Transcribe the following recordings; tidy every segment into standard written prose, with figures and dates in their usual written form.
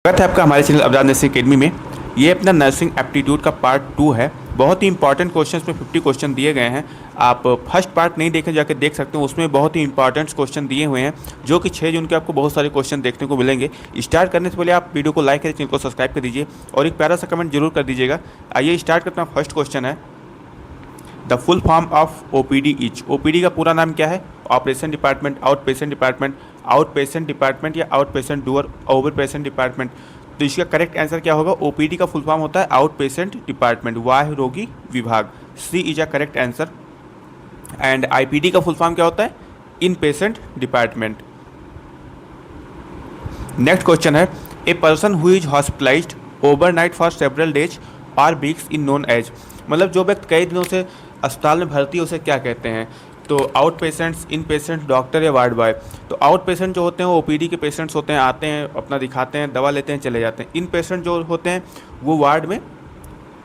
स्वागत है आपका हमारे चैनल अबरार नर्सिंग अकेडमी में। ये अपना नर्सिंग एप्टीट्यूड का पार्ट 2 है। बहुत ही इंपॉर्टेंट क्वेश्चंस में 50 क्वेश्चन दिए गए हैं। आप फर्स्ट पार्ट नहीं देखे जाके देख सकते हो, उसमें बहुत ही इंपॉर्टेंट क्वेश्चन दिए हुए हैं जो कि 6 जून के आपको बहुत सारे क्वेश्चन देखने को मिलेंगे। स्टार्ट करने से पहले आप वीडियो को लाइक करें, चैनल को सब्सक्राइब कर दीजिए और एक प्यारा सा कमेंट जरूर कर दीजिएगा। आइए स्टार्ट करते हैं। फर्स्ट क्वेश्चन है the full form of OPD is. OPD का पूरा नाम क्या है? Operation department, out patient department, out patient department या out patient door, over patient department. तो इसका करेक्ट आंसर क्या होगा? ओपीडी का फुल फॉर्म होता है आउट पेशेंट डिपार्टमेंट, वाह रोगी विभाग। C is a correct answer. And IPD का फुल फॉर्म क्या होता है? In patient department. Next question है a person who is hospitalised overnight for several days or weeks in known as. मतलब जो व्यक्ति कई दिनों से अस्पताल में भर्ती है उसे क्या कहते हैं? तो आउट पेशेंट्स, इन पेशेंट, डॉक्टर या वार्ड बॉय। तो आउट पेशेंट जो होते हैं वो ओपीडी के पेशेंट्स होते हैं, आते हैं अपना दिखाते हैं, दवा लेते हैं, चले जाते हैं। इन पेशेंट जो होते हैं वो वार्ड में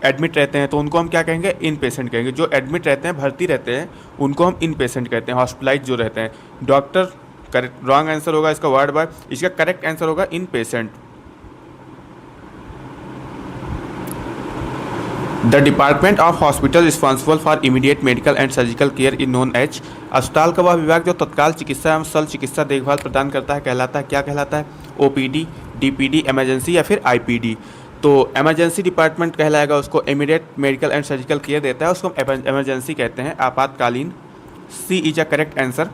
एडमिट रहते हैं, तो उनको हम क्या कहेंगे? इन पेशेंट कहेंगे। जो एडमिट रहते हैं, भर्ती रहते हैं, उनको हम इन पेशेंट कहते हैं, हॉस्पिटलाइज जो रहते हैं। डॉक्टर करेक्ट, रॉन्ग आंसर होगा इसका वार्ड बॉय। इसका करेक्ट आंसर होगा in patient. The department of hospital responsible for immediate medical and surgical care in known as. अस्पताल का वह विभाग जो तत्काल चिकित्सा एवं शल्य चिकित्सा देखभाल प्रदान करता है कहलाता है, क्या कहलाता है? ओपीडी, डीपीडी, इमरजेंसी या फिर आईपीडी। तो इमरजेंसी डिपार्टमेंट कहलाएगा, उसको immediate medical and surgical care देता है, उसको इमरजेंसी कहते हैं, आपातकालीन। C is a correct answer.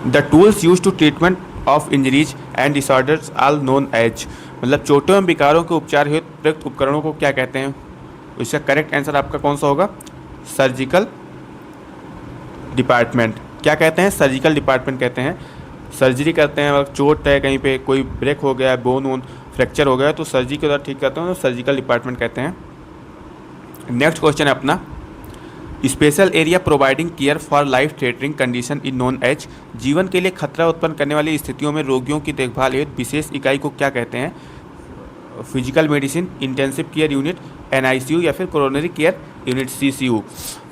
The tools use to treatment of injuries and disorders all known as. मतलब चोटों एवं विकारों के उपचार हेतु प्रयुक्त उपकरणों को क्या कहते हैं? इसका करेक्ट आंसर आपका कौन सा होगा? Surgical department. क्या कहते हैं? सर्जिकल डिपार्टमेंट कहते हैं। सर्जरी करते हैं, अगर चोट है कहीं पे, कोई ब्रेक हो गया, बोन वोन फ्रैक्चर हो गया, तो सर्जरी के द्वारा ठीक करते हैं, तो सर्जिकल डिपार्टमेंट कहते हैं। नेक्स्ट क्वेश्चन है अपना special area providing care for life threatening condition in known as. जीवन के लिए खतरा उत्पन्न करने वाली स्थितियों में रोगियों की देखभाल हेतु विशेष इकाई को क्या कहते हैं? Physical medicine, intensive care unit, NICU या फिर कोरोनरी केयर यूनिट, सीसीयू।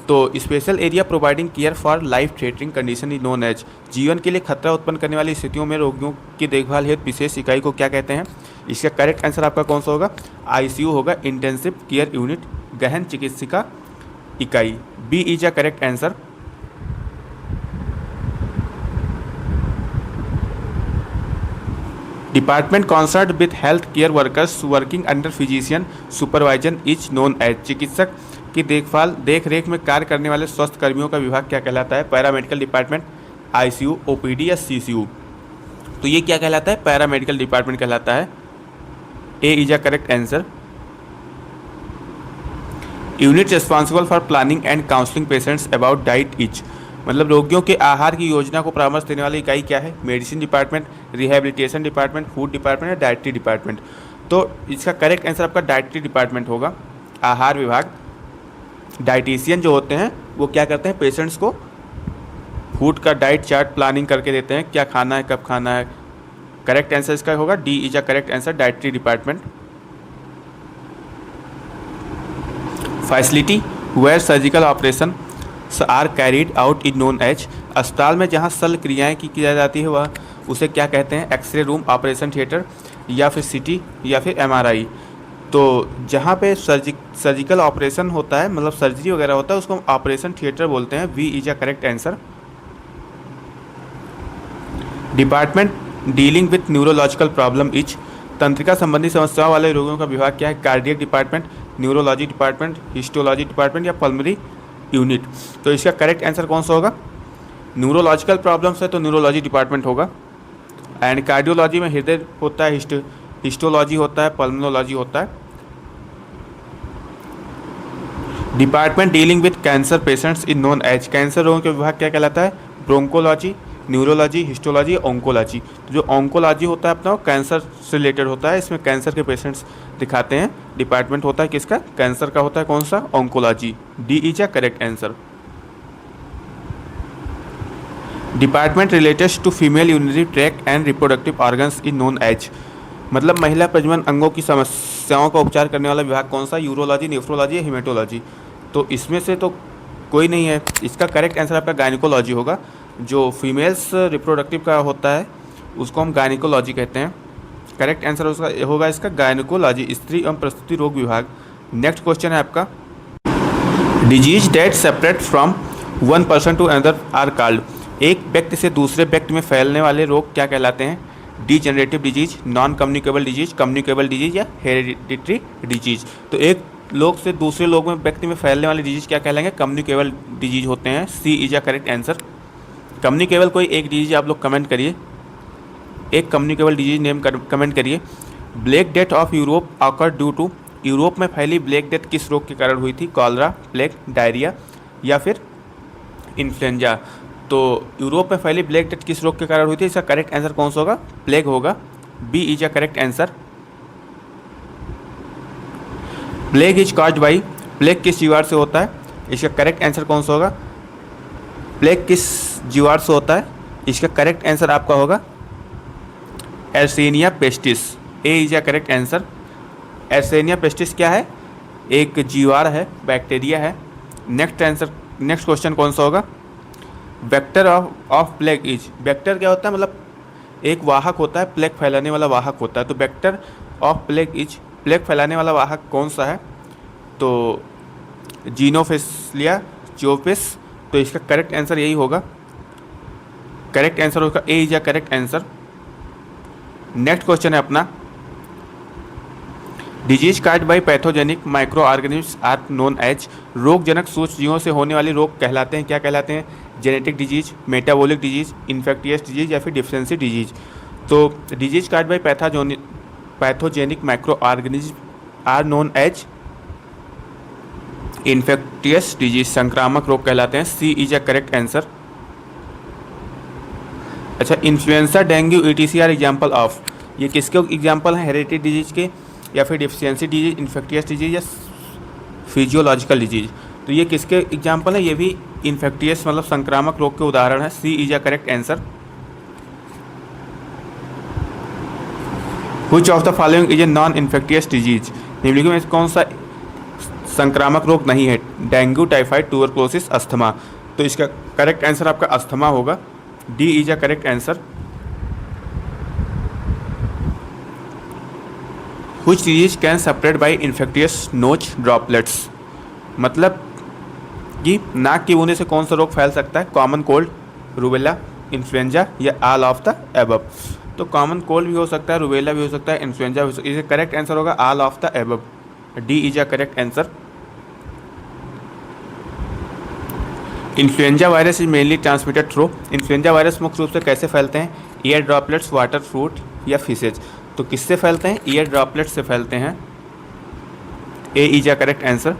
तो special area providing care for life threatening condition in known as, जीवन के लिए खतरा उत्पन्न करने वाली स्थितियों में रोगियों की देखभाल हेतु विशेष इकाई को क्या कहते हैं? इसका करेक्ट आंसर आपका कौन सा होगा? आईसीयू होगा, इंटेंसिव केयर यूनिट, गहन चिकित्सिका इकाई। B is a correct answer. Department concerned with health care workers working under physician supervision is known as. चिकित्सक की देखभाल देख रेख में कार्य करने वाले स्वास्थ्य कर्मियों का विभाग क्या कहलाता है? पैरामेडिकल डिपार्टमेंट, आईसीयू, ओपीडी या सीसीयू। तो ये क्या कहलाता है? पैरामेडिकल डिपार्टमेंट कहलाता है। A is a correct answer. Unit responsible for planning and counselling patients about diet is. मतलब रोगियों के आहार की योजना को परामर्श देने वाली इकाई क्या है? Medicine department, rehabilitation department, food department या डाइटरी डिपार्टमेंट। तो इसका करेक्ट आंसर आपका डाइटरी डिपार्टमेंट होगा, आहार विभाग। डाइटिशियन जो होते हैं वो क्या करते हैं? पेशेंट्स को फूड का डाइट चार्ट प्लानिंग करके देते हैं, क्या खाना है, कब खाना है। करेक्ट आंसर इसका होगा D is a correct answer, dietary department. Facility where surgical operation are carried out in known as. अस्पताल में जहाँ शल्य क्रियाएँ की जाती है वह उसे क्या कहते हैं? एक्सरे रूम, ऑपरेशन थिएटर या फिर सिटी या फिर एमआरआई। तो जहाँ पे सर्जिकल ऑपरेशन होता है, मतलब सर्जरी वगैरह होता है, उसको हम ऑपरेशन थिएटर बोलते हैं। B is a correct answer. Department dealing with neurological problem each. तंत्रिका संबंधी समस्याओं वाले रोगियों का विभाग क्या है? Cardiac department, neurology department, histology department या पल्मोनरी यूनिट। तो इसका करेक्ट आंसर कौन सा होगा? न्यूरोलॉजिकल प्रॉब्लम्स है तो न्यूरोलॉजी डिपार्टमेंट होगा। एंड कार्डियोलॉजी में हृदय होता है, हिस्टोलॉजी होता है, पल्मोनोलॉजी होता है। Department dealing with cancer patients in known as. Cancer रोगों के विभाग क्या कहलाता है? Bronchology, neurology, histology, oncology. तो जो ऑन्कोलॉजी होता है अपना वो कैंसर से रिलेटेड होता है, इसमें कैंसर के पेशेंट्स दिखाते हैं। डिपार्टमेंट होता है किसका? कैंसर का होता है। कौन सा? Oncology. D is a correct answer. Department related to female urinary tract and reproductive organs in known as. मतलब महिला प्रजनन अंगों की समस्याओं का उपचार करने वाला विभाग कौन सा? यूरोलॉजी, नेफ्रोलॉजी या हेमेटोलॉजी। तो इसमें से तो कोई नहीं है। इसका करेक्ट आंसर आपका गायनिकोलॉजी होगा। जो फीमेल्स रिप्रोडक्टिव का होता है उसको हम गायनिकोलॉजी कहते हैं। करेक्ट आंसर उसका होगा इसका गायनिकोलॉजी, स्त्री एवं प्रसूति रोग विभाग। नेक्स्ट क्वेश्चन है आपका, disease that separate from one person to another are called. एक व्यक्ति से दूसरे व्यक्ति में फैलने वाले रोग क्या कहलाते हैं? Degenerative disease, non communicable disease, communicable disease या हेरिडिटरी डिजीज। तो एक लोग से दूसरे लोग में व्यक्ति में फैलने वाले डिजीज क्या कहलाएंगे? कम्युनिकेबल डिजीज होते हैं। C is a correct answer. Communicable कोई एक डिजीज आप लोग कमेंट करिए, एक कम्युनिकेबल डिजीज नेम कमेंट करिए। Black death of Europe occur due to, Europe में फैली ब्लैक डेथ किस रोग के कारण हुई थी? कॉलरा, प्लेग, डायरिया या फिर इन्फ्लुएंजा। तो यूरोप में फैली ब्लैक डेथ किस रोग के कारण हुई थी? इसका करेक्ट आंसर कौन सा होगा? प्लेग होगा। B is a correct answer. Plague is caused by, plague किस जीवाणु से होता है? इसका करेक्ट आंसर कौन सा होगा? प्लेग किस जीवाणु से होता है? इसका करेक्ट आंसर आपका होगा Yersinia pestis. A is a correct answer. Yersinia pestis क्या है? एक जीवाणु है, बैक्टीरिया है। नेक्स्ट आंसर, नेक्स्ट क्वेश्चन कौन सा होगा? Vector of plague is, vector क्या होता है? मतलब एक वाहक होता है, प्लेग फैलाने वाला वाहक होता है। तो vector of plague is, plague फैलाने वाला वाहक कौन सा है? तो जीनोफिलिया जोपिस। तो इसका करेक्ट आंसर यही होगा। करेक्ट आंसर होगा A is a correct answer. Next question है अपना, disease cause by pathogenic microorganisms are known as, रोगजनक सूक्ष्मजीवों से होने वाली रोग कहलाते हैं, क्या कहलाते हैं? Genetic disease, metabolic disease, infectious disease या फिर डिफिशिएंसी डिजीज। तो disease cause by pathogenic microorganism are known as infectious disease, संक्रामक रोग कहलाते हैं। C is a correct answer. अच्छा, influenza, dengue, ETC are example of, ये किसके एग्जाम्पल हैं? हेरिडिटरी डिजीज के या फिर डिफिशियंसी डिजीज, इन्फेक्टियस डिजीज या फिजियोलॉजिकल डिजीज। तो ये किसके एग्जाम्पल है? ये भी इन्फेक्टियस मतलब संक्रामक रोग के उदाहरण है। C is a correct answer. Which of the following is a non infectious disease, निम्नलिखित में कौन सा संक्रामक रोग नहीं है? Dengue, typhoid, tuberculosis, asthma. तो इसका करेक्ट आंसर आपका अस्थमा होगा। D is a correct answer. Which disease can separate by infectious nose droplets, मतलब कि नाक की बूंदे से कौन सा रोग फैल सकता है? कॉमन कोल्ड, रूबेला, इन्फ्लुएंजा या ऑल ऑफ द एबव। तो कॉमन कोल्ड भी हो सकता है, रूबेला भी हो सकता है, इन्फ्लुएंजा भी हो सकता है। इसका करेक्ट आंसर होगा all of the above. D is a correct answer. Influenza virus is mainly transmitted through, influenza virus मुख्य रूप से कैसे फैलते हैं? एयर ड्रॉपलेट्स, वाटर, फ्रूट या फिशेज। तो किससे फैलते हैं? एयर ड्रॉपलेट्स से फैलते हैं। A is a correct answer.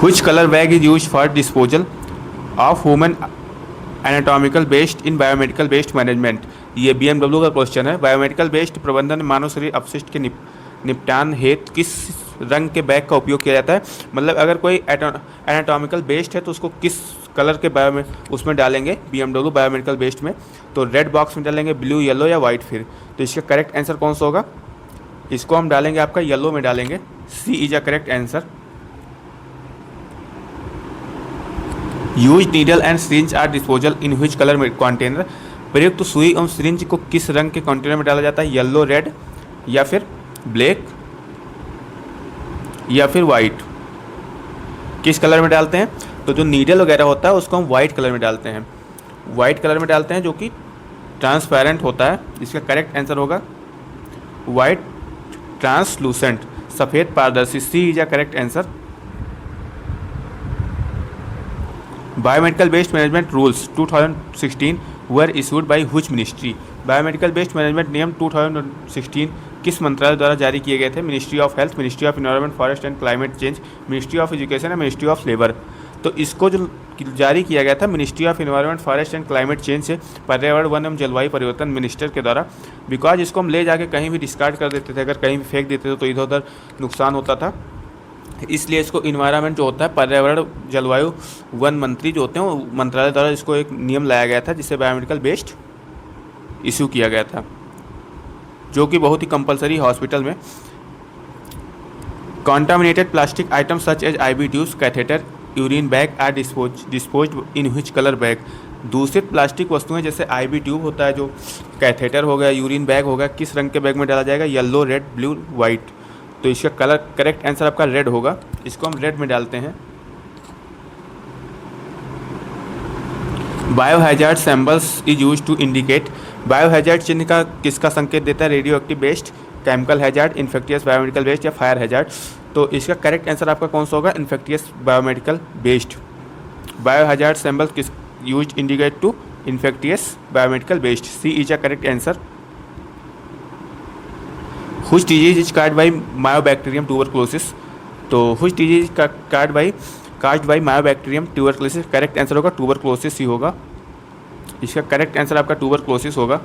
Which colour bag is used for disposal of human anatomical waste in biomedical waste management. ये BMW का क्वेश्चन है। बायोमेडिकल वेस्ट प्रबंधन में मानव शरीर अपशिष्ट के निपटान हेतु किस रंग के बैग का उपयोग किया जाता है? मतलब अगर कोई एनाटॉमिकल वेस्ट है तो उसको किस कलर के उसमें डालेंगे? BMW बायोमेडिकल वेस्ट में। तो रेड बॉक्स में डालेंगे, ब्लू, येलो या वाइट फिर। तो इसका करेक्ट आंसर कौन सा होगा? इसको हम डालेंगे आपका येलो में डालेंगे। C is a correct answer. Use needle and syringe are disposal in which colour में कंटेनर, प्रयुक्त तो सुई एवं सिरिंज को किस रंग के कंटेनर में डाला जाता है? येलो, रेड या फिर ब्लैक या फिर वाइट। किस कलर में डालते हैं? तो जो नीडल वगैरह होता है उसको हम वाइट कलर में डालते हैं, वाइट कलर में डालते हैं जो कि ट्रांसपेरेंट होता है। इसका करेक्ट आंसर होगा वाइट ट्रांसलूसेंट, सफ़ेद पारदर्शी। C is a correct answer. Biomedical waste management rules 2016 were issued by which ministry, biomedical waste management नियम 2016 किस मंत्रालय द्वारा जारी किए गए थे? Ministry of health, ministry of environment, forest and climate change, ministry of education या मिनिस्ट्री ऑफ लेबर। तो इसको जो जारी किया गया था ministry of environment, forest and climate change से, पर्यावरण, वन एवं जलवायु परिवर्तन मिनिस्टर के द्वारा। बिकॉज इसको हम ले जाके कहीं भी डिस्कार्ड कर देते थे, अगर कहीं भी फेंक देते थे तो इधर उधर नुकसान होता था, इसलिए इसको इन्वायरमेंट जो होता है, पर्यावरण, जलवायु, वन मंत्री जो होते हैं वो मंत्रालय द्वारा इसको एक नियम लाया गया था जिससे बायोमेडिकल वेस्ट इशू किया गया था, जो कि बहुत ही कंपलसरी हॉस्पिटल में। Contaminated plastic item such as IV tubes, catheter, urine bag are disposed in which colour bag, दूषित प्लास्टिक वस्तुएं जैसे आईवी ट्यूब होता है, जो कैथेटर हो गया, यूरिन बैग हो गया, किस रंग के बैग में डाला जाएगा? Yellow, red, blue, white. तो इसका कलर करेक्ट आंसर आपका रेड होगा, इसको हम रेड में डालते हैं। Biohazard symbols is use to indicate, biohazard चिन्ह का किसका संकेत देता है? Radioactive waste, chemical hazard, infectious biomedical waste या फायर हैजार्ड। तो इसका करेक्ट आंसर आपका कौन सा होगा? Infectious biomedical waste. Biohazard symbol किस use indicate to infectious biomedical waste, C is a correct answer. Which disease is caused by myobacterium tuberculosis, तो which disease caused by myobacterium tuberculosis, correct answer होगा tuberculosis ही होगा, इसका correct answer आपका tuberculosis होगा।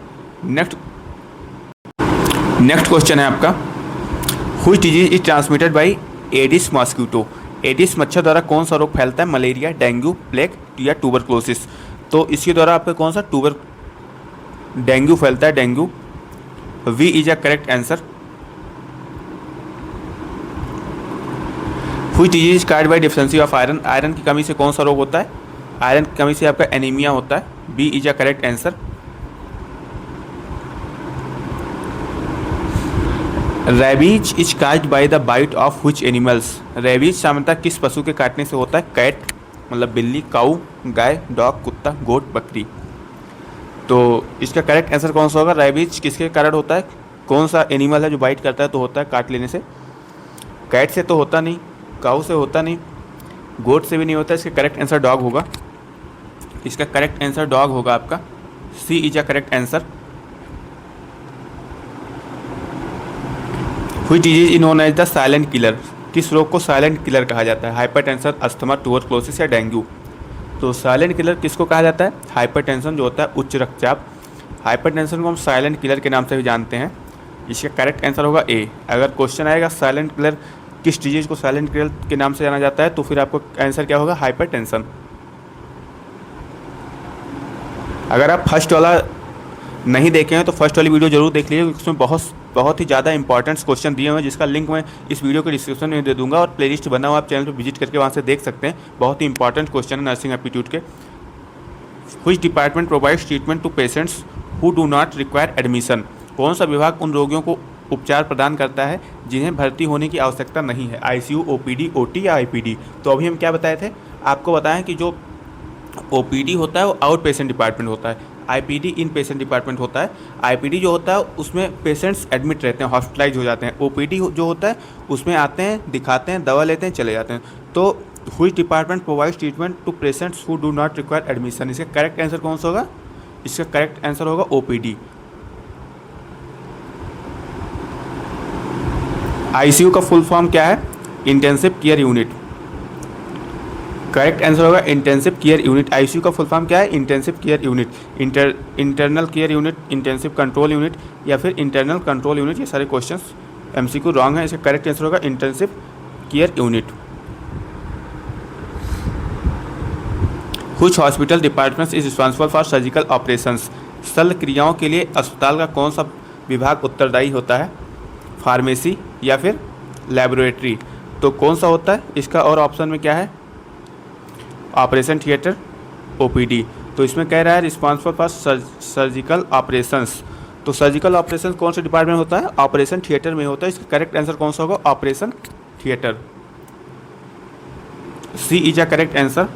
Next question है आपका, which disease is transmitted by aedes mosquito, aedes मच्छर द्वारा कौन सा रोग फैलता है? मलेरिया, डेंगू, प्लेग या ट्यूबरकुलोसिस। तो इसके द्वारा आपका कौन सा डेंगू फैलता है, dengue, B is a correct answer. Which disease caused bye deficiency of iron, iron की कमी से कौन सा रोग होता है? आयरन की कमी से आपका एनीमिया होता है, B is a correct answer. Rabies is caused by the bite of which animals, rabies सामान्यतः किस पशु के काटने से होता है? कैट मतलब बिल्ली, काऊ, गाय, डॉग, कुत्ता, गोट, बकरी। तो इसका करेक्ट आंसर कौन सा होगा? रेबीज किसके कारण होता है? कौन सा एनिमल है जो बाइट करता है तो होता है काट लेने से? कैट से तो होता नहीं, काऊ से होता नहीं, गोट से भी नहीं होता, इसका करेक्ट आंसर डॉग होगा, इसका करेक्ट आंसर डॉग होगा आपका, C is a correct answer. Which disease is known as the silent killer, किस रोग को साइलेंट किलर कहा जाता है? हाइपरटेंशन, अस्थमा, ट्यूबरकुलोसिस या डेंगू। तो साइलेंट किलर किसको कहा जाता है? हाइपरटेंशन जो होता है, उच्च रक्तचाप, हाइपरटेंशन को हम साइलेंट किलर के नाम से भी जानते हैं, इसका करेक्ट आंसर होगा ए। अगर क्वेश्चन आएगा साइलेंट किलर किस डिजीज को साइलेंट किलर के नाम से जाना जाता है, तो फिर आपको आंसर क्या होगा? हाइपरटेंशन। अगर आप फर्स्ट वाला नहीं देखे हैं तो फर्स्ट वाली वीडियो जरूर देख लीजिए, उसमें बहुत ही ज़्यादा इंपॉर्टेंट क्वेश्चन दिए हुए हैं, जिसका लिंक मैं इस वीडियो के डिस्क्रिप्शन में दे दूंगा, और प्लेलिस्ट बना हुआ, आप चैनल पर विजिट करके वहाँ से देख सकते हैं। बहुत ही इंपॉर्टेंट क्वेश्चन है नर्सिंग एप्टीट्यूड के। Which department provides treatment to patients who do not require admission, कौन सा विभाग उन रोगियों को उपचार प्रदान करता है जिन्हें भर्ती होने की आवश्यकता नहीं है? आईसीयू, ओपीडी, ओटी या आईपीडी। तो अभी हम क्या बताए थे? आपको बताएं कि जो ओपीडी होता है वो आउट पेशेंट डिपार्टमेंट होता है, आईपीडी इन पेशेंट डिपार्टमेंट होता है। आईपीडी जो होता है उसमें पेशेंट्स एडमिट रहते हैं, हॉस्पिटलाइज हो जाते हैं। ओपीडी जो होता है उसमें आते हैं, दिखाते हैं, दवा लेते हैं, चले जाते हैं। तो which department provides treatment to patients who do not require admission, इसका करेक्ट आंसर कौन सा होगा? इसका करेक्ट आंसर होगा ओपीडी। आईसीयू का फुल फॉर्म क्या है? Intensive care unit, correct answer होगा इंटेंसिव केयर यूनिट। आईसीयू का फुल फॉर्म क्या है? Intensive care unit, internal care unit, intensive control unit या फिर इंटरनल कंट्रोल यूनिट। ये सारे क्वेश्चंस एमसीक्यू रॉन्ग है, इसका करेक्ट आंसर होगा intensive care unit. Which hospital department is responsible for surgical operations, शल्य क्रियाओं के लिए अस्पताल का कौन सा विभाग उत्तरदायी होता है? फार्मेसी या फिर लेबोरेटरी। तो कौन सा होता है इसका? और ऑप्शन में क्या है? Operation theatre, OPD. तो इसमें कह रहा है रिस्पॉन्सिबल फॉर सर्जिकल ऑपरेशंस, तो सर्जिकल ऑपरेशन कौन से डिपार्टमेंट होता है? ऑपरेशन थिएटर में होता है, इसका करेक्ट आंसर कौन सा होगा? Operation theatre, C is a correct answer.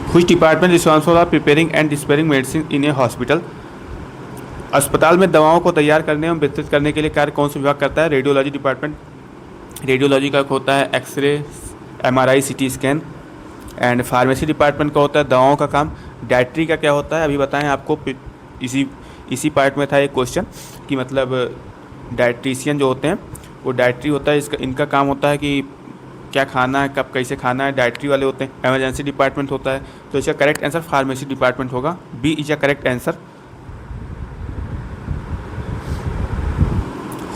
Which department responsible for preparing and dispensing medicine in a hospital, अस्पताल में दवाओं को तैयार करने एवं वितरित करने के लिए कार्य कौन सा विभाग करता है? रेडियोलॉजी डिपार्टमेंट, रेडियोलॉजी का होता है X ray, MRI, CT scan. And pharmacy department का होता है दवाओं का काम। डाइट्री का क्या होता है अभी बताएं आपको, इसी पार्ट में था एक क्वेश्चन कि मतलब डाइट्रिशियन जो होते हैं वो डाइट्री होता है, इसका इनका काम होता है कि क्या खाना है, कब कैसे खाना है, डाइट्री वाले होते हैं। एमरजेंसी डिपार्टमेंट होता है, तो इसका करेक्ट आंसर फार्मेसी डिपार्टमेंट होगा, B is a correct answer.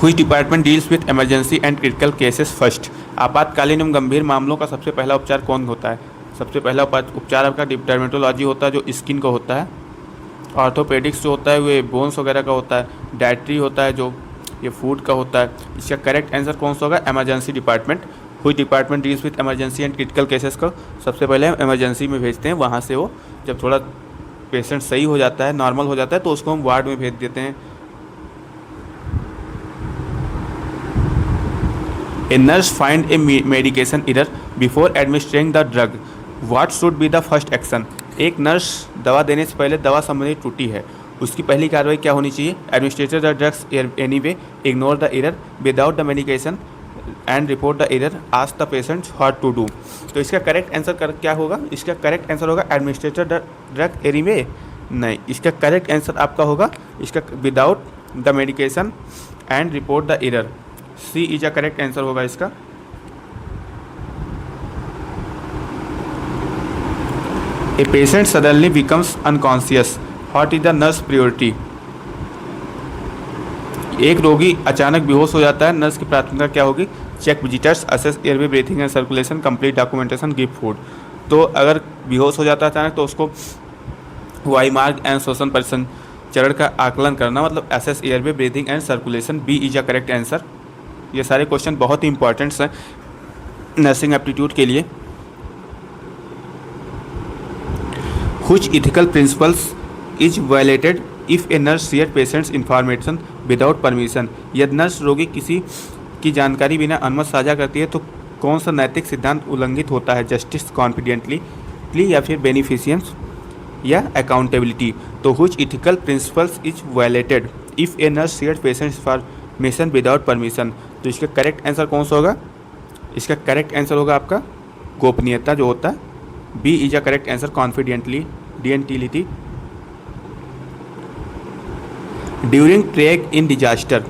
Which department deals with emergency and critical cases first, आपातकालीन एवं गंभीर मामलों का सबसे पहला उपचार कौन होता है? सबसे पहला उपचार आपका डर्मेटोलॉजी होता है जो स्किन का होता है, ऑर्थोपेडिक्स जो होता है वो बोन्स वगैरह का होता है, डाइट्री होता है जो ये फूड का होता है। इसका करेक्ट आंसर कौन सा होगा? इमरजेंसी डिपार्टमेंट हुई department deals with emergency and critical cases को सबसे पहले हम इमरजेंसी में भेजते हैं, वहाँ से वो जब थोड़ा पेशेंट सही हो जाता है, नॉर्मल हो जाता है, तो उसको हम वार्ड में भेज देते हैं। A nurse find A medication error before administering the drug, what should be the first action. एक नर्स दवा देने से पहले दवा संबंधी त्रुटि है, उसकी पहली कार्रवाई क्या होनी चाहिए? Administrate the drugs anyway, ignore the error without the medication and report the error, ask the patient what to do. तो इसका करेक्ट आंसर क्या होगा? इसका करेक्ट आंसर होगा एडमिनिस्ट्रेट द ड्रग एनीवे, नहीं, इसका करेक्ट आंसर आपका होगा इसका without the medication and report the error, C is a correct answer होगा इसका। A patient suddenly becomes unconscious, what is the nurse priority. एक रोगी अचानक बेहोश हो जाता है, नर्स की प्राथमिकता क्या होगी? Check visitors, assess airway, breathing and circulation, complete documentation, give food. तो अगर बेहोश हो जाता है अचानक तो उसको वायुमार्ग एंड श्वसन परिसंचरण का आकलन करना, मतलब assess airway, breathing and circulation, B is a correct answer. ये सारे क्वेश्चन बहुत ही इंपॉर्टेंट्स हैं नर्सिंग एप्टीट्यूड के लिए। Which ethical principles is violated if a nurse share patient's information without permission? यदि नर्स रोगी किसी की जानकारी बिना अनुमति साझा करती है तो कौन सा नैतिक सिद्धांत उल्लंघित होता है? जस्टिस, कॉन्फिडेंटली या फिर बेनिफिशियंस या अकाउंटेबिलिटी। तो which ethical principles is violated if a nurse shared patient's information without permission? तो इसका करेक्ट आंसर कौन सा होगा? इसका करेक्ट आंसर होगा आपका गोपनीयता जो होता है, B is a correct answer, confidentiality. During triage in disaster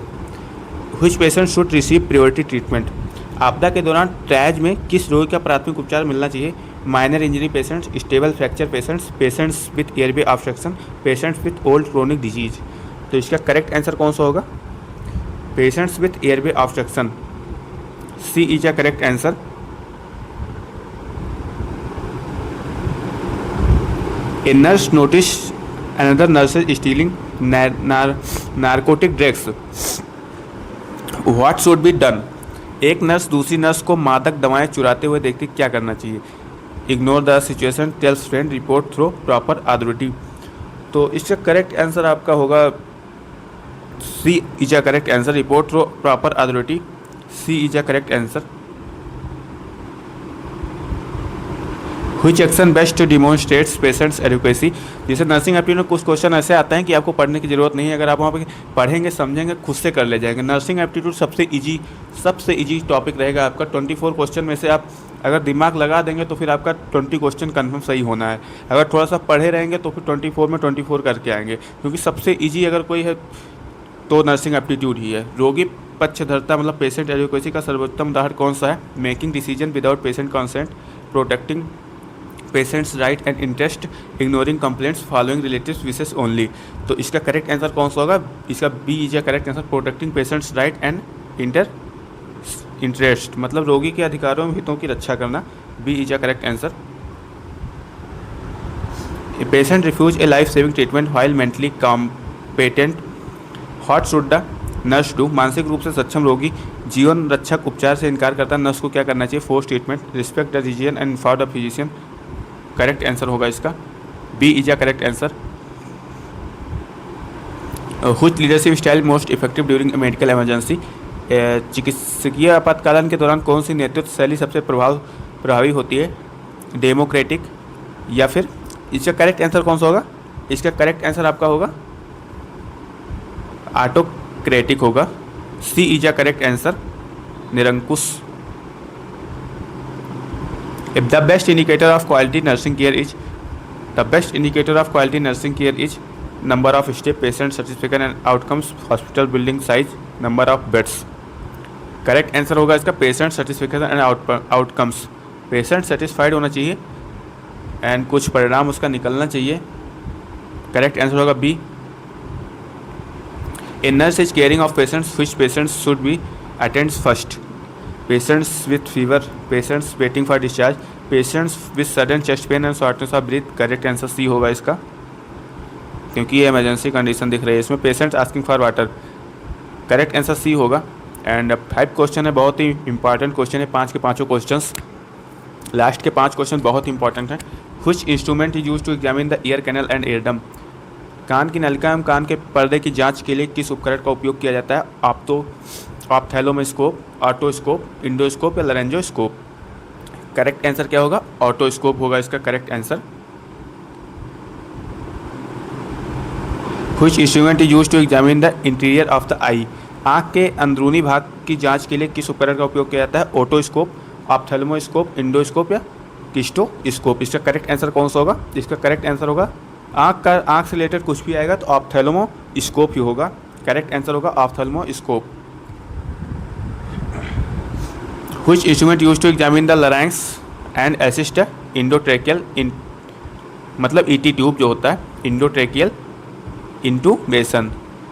which patient should receive priority treatment. आपदा के दौरान ट्रैज में किस रोगी का प्राथमिक उपचार मिलना चाहिए? Minor injury patients, stable fracture patients, patients with airway obstruction, patients with old chronic disease. तो इसका करेक्ट आंसर कौन सा होगा? Patients with airway obstruction, C is a correct answer. A nurse noticed another nurse stealing narcotic drugs. What should be done? एक nurse दूसरी nurse को मादक दवाएं चुराते हुए देखती, क्या करना चाहिए? Ignore the situation, tells friend, report through proper authority. तो इसका करेक्ट आंसर आपका होगा C is a correct answer, report through proper authority, C is a correct answer. Which action best demonstrates patient's adequacy? जैसे nursing aptitude में कुछ question ऐसे आते हैं कि आपको पढ़ने की ज़रूरत नहीं है, अगर आप वहाँ पे पढ़ेंगे समझेंगे खुद से कर ले जाएंगे। नर्सिंग एप्टीट्यूड सबसे इजी टॉपिक रहेगा आपका। 24 क्वेश्चन में से आप अगर दिमाग लगा देंगे तो फिर आपका 20 क्वेश्चन कन्फर्म सही होना है। अगर थोड़ा सा पढ़े रहेंगे तो फिर 24 में 24 करके आएंगे, क्योंकि सबसे ईजी अगर कोई है तो नर्सिंग एप्टीट्यूड ही है। रोगी पक्षधरता मतलब पेशेंट एडिक्वेसी का सर्वोत्तम उदाहरण कौन सा है? Making decision without patient consent, protecting patients right and interest, ignoring complaints, following relatives wishes only. तो इसका करेक्ट आंसर कौन सा होगा? इसका B is a correct answer, protecting patients right and interest, मतलब रोगी के अधिकारों में हितों की रक्षा करना, B is a correct answer. A patient refuse a life saving treatment while mentally competent, what should the nurse do. मानसिक रूप से सक्षम रोगी जीवन रक्षक उपचार से इनकार करता है, नर्स को क्या करना चाहिए? Force treatment, respect the decision and inform the physician. Correct answer होगा इसका, B is a correct answer. Which leadership style most effective during medical emergency. चिकित्सकीय आपातकालन के दौरान कौन सी नेतृत्व शैली सबसे प्रभावी होती है? डेमोक्रेटिक या फिर इसका करेक्ट आंसर कौन सा होगा? इसका करेक्ट आंसर आपका होगा ऑटोक्रेटिक होगा, C is a correct answer, निरंकुश। If the best indicator of quality nursing care is, the best indicator of quality nursing care is number of stay, patient satisfaction and outcomes, hospital building size, number of beds. Correct answer होगा इसका patient satisfaction and outcomes. Patient satisfied होना चाहिए and कुछ परिणाम उसका निकलना चाहिए। Correct answer होगा B. A nurse is caring of patients, which patients should be attends first. Patients with fever, patients waiting for discharge, patients with sudden chest pain and shortness of breath. Correct answer C होगा इसका, क्योंकि ये emergency condition दिख रही है इसमें। Patients asking for water, correct answer C होगा। And 5 question है, बहुत ही इंपॉर्टेंट क्वेश्चन है, 5 के पाँचों क्वेश्चंस, लास्ट के 5 क्वेश्चन बहुत इंपॉर्टेंट हैं। Which instrument is use to examine the ear canal and eardrum? कान की नलिका एवं कान के पर्दे की जांच के लिए किस उपकरण का उपयोग किया जाता है? ऑप्थेल्मोस्कोप, ऑटोस्कोप, इंडोस्कोप या लरेंजोस्कोप? करेक्ट आंसर क्या होगा? ऑटोस्कोप होगा इसका correct answer. Which instrument is use to examine the interior of the eye? आँख के अंदरूनी भाग की जांच के लिए किस उपकरण का उपयोग किया जाता है? ऑटोस्कोप, ऑप्थेल्मोस्कोप, इंडोस्कोप या किस्टोस्कोप? इसका करेक्ट आंसर कौन सा होगा? इसका करेक्ट आंसर होगा आँख से रिलेटेड कुछ भी आएगा तो ऑप्थेल्मोस्कोप ही होगा, करेक्ट आंसर होगा ophthalmoscope. Which instrument use to examine the larynx and assist endotracheal मतलब ईटी ट्यूब जो होता है, इंडोट्रेकियल इंटूबेशन।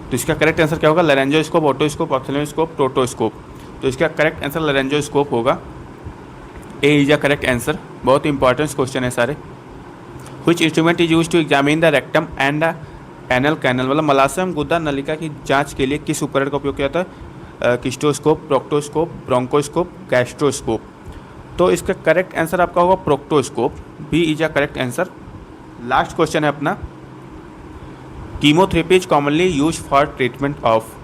तो इसका करेक्ट आंसर क्या होगा? लैरेंजोस्कोप, ऑटोस्कोप, ऑप्थेल्मोस्कोप, टोटोस्कोप। तो इसका करेक्ट आंसर लैरेंजोस्कोप होगा। A is a correct answer. बहुत इंपॉर्टेंट क्वेश्चन है सारे। Which instrument is use to examine the rectum and the anal canal मतलब मलाशय एवं गुदा नलिका की जांच के लिए किस उपकरण का उपयोग किया जाता है? Cystoscope, proctoscope, bronchoscope, gastroscope. तो इसका करेक्ट आंसर आपका होगा proctoscope. B is a correct answer. Last question है अपना, chemotherapy is commonly use for treatment of.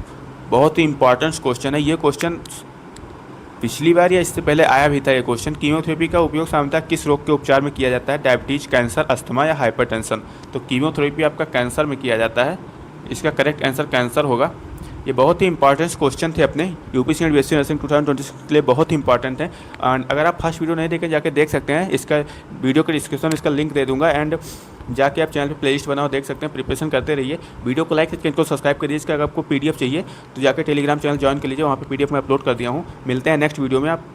बहुत ही इंपॉर्टेंट क्वेश्चन है ये क्वेश्चन, पिछली बार या इससे पहले आया भी था ये क्वेश्चन। कीमोथेरेपी का उपयोग सामान्यतः किस रोग के उपचार में किया जाता है? डायबिटीज, कैंसर, अस्थमा या हाइपरटेंशन? तो कीमोथेरेपी आपका कैंसर में किया जाता है, इसका करेक्ट आंसर कैंसर होगा। ये बहुत ही इंपॉर्टेंट क्वेश्चन थे अपने यूपीसी एंड बीएससी नर्सिंग 2026 के लिए, बहुत ही इंपॉर्टेंट है। एंड अगर आप फर्स्ट वीडियो नहीं देखे जाके देख सकते हैं, इसका वीडियो के डिस्क्रिप्शन में इसका लिंक दे दूंगा एंड जाके आप चैनल पे प्लेलिस्ट बनाओ, देख सकते हैं। प्रिपरेशन करते रहिए, वीडियो को लाइक करके इनको सब्सक्राइब करिए। इसका अगर आपको पीडीएफ चाहिए तो जाके टेलीग्राम चैनल ज्वाइन कर लीजिए, वहाँ पे पीडीएफ मैं अपलोड कर दिया हूँ। मिलते हैं नेक्स्ट वीडियो में। आप